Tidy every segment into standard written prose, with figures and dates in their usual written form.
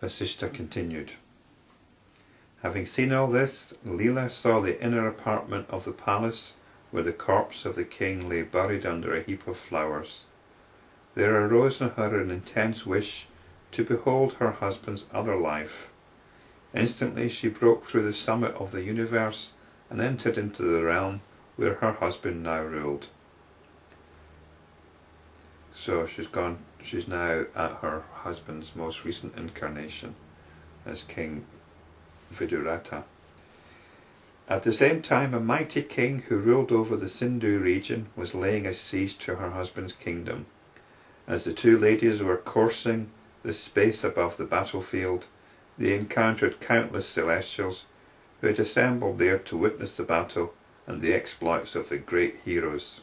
Vasistha continued. Having seen all this, Lila saw the inner apartment of the palace where the corpse of the king lay buried under a heap of flowers. There arose in her an intense wish to behold her husband's other life. Instantly she broke through the summit of the universe and entered into the realm where her husband now ruled. So she's now at her husband's most recent incarnation as King Viduratha. At the same time, a mighty king who ruled over the Sindhu region was laying a siege to her husband's kingdom. As the two ladies were coursing the space above the battlefield, they encountered countless celestials who had assembled there to witness the battle and the exploits of the great heroes.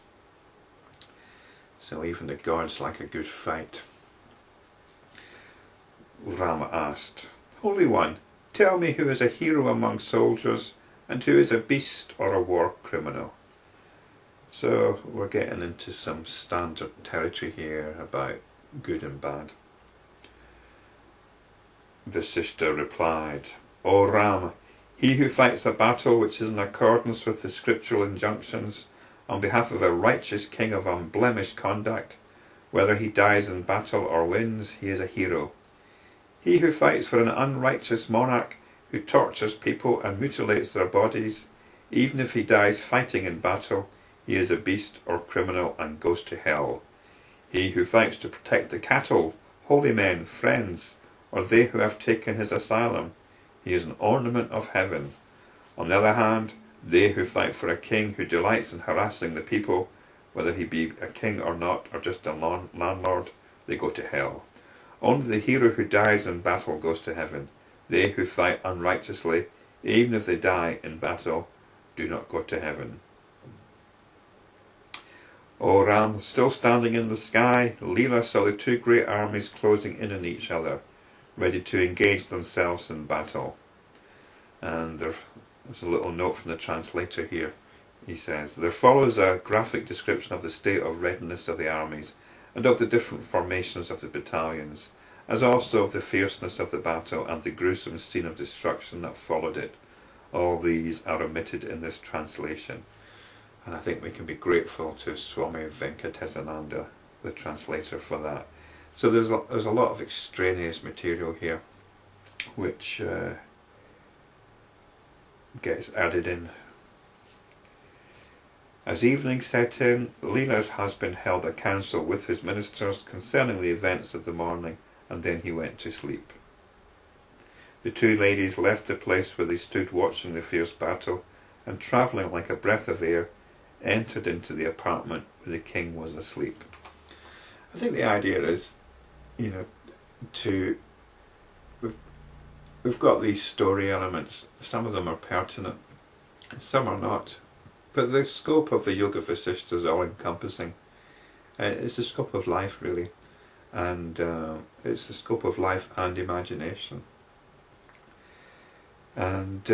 So even the gods like a good fight. Rama asked, "Holy One, tell me who is a hero among soldiers and who is a beast or a war criminal." So we're getting into some standard territory here about good and bad. Vasistha replied, "O Ram, he who fights a battle which is in accordance with the scriptural injunctions on behalf of a righteous king of unblemished conduct, whether he dies in battle or wins, he is a hero. He who fights for an unrighteous monarch who tortures people and mutilates their bodies, even if he dies fighting in battle, he is a beast or criminal and goes to hell. He who fights to protect the cattle, holy men, friends, or they who have taken his asylum, he is an ornament of heaven. On the other hand, they who fight for a king who delights in harassing the people, whether he be a king or not, or just a landlord, they go to hell. Only the hero who dies in battle goes to heaven. They who fight unrighteously, even if they die in battle, do not go to heaven." O Ram, still standing in the sky, Lila saw the two great armies closing in on each other, ready to engage themselves in battle. And there's a little note from the translator here. He says, "There follows a graphic description of the state of readiness of the armies and of the different formations of the battalions, as also of the fierceness of the battle and the gruesome scene of destruction that followed it. All these are omitted in this translation." And I think we can be grateful to Swami Venkatesananda, the translator, for that. So there's a lot of extraneous material here which gets added in. As evening set in, Lila's husband held a council with his ministers concerning the events of the morning, and then he went to sleep. The two ladies left the place where they stood watching the fierce battle, and travelling like a breath of air, entered into the apartment where the king was asleep. I think the idea is, we've got these story elements. Some of them are pertinent, some are not. But the scope of the Yoga Vasistha is all-encompassing. It's the scope of life, really, and it's the scope of life and imagination. And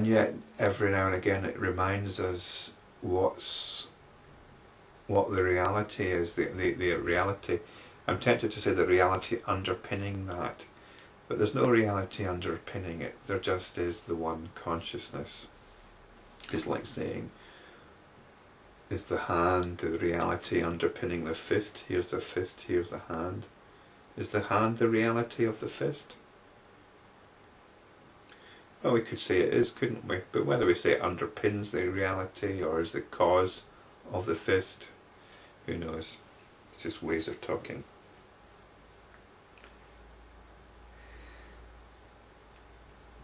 yet, every now and again, it reminds us what the reality is. The reality. I'm tempted to say the reality underpinning that, but there's no reality underpinning it. There just is the one consciousness. It's like saying, is the hand the reality underpinning the fist? Here's the fist, here's the hand. Is the hand the reality of the fist? Well, we could say it is, couldn't we? But whether we say it underpins the reality or is the cause of the fist, who knows? It's just ways of talking.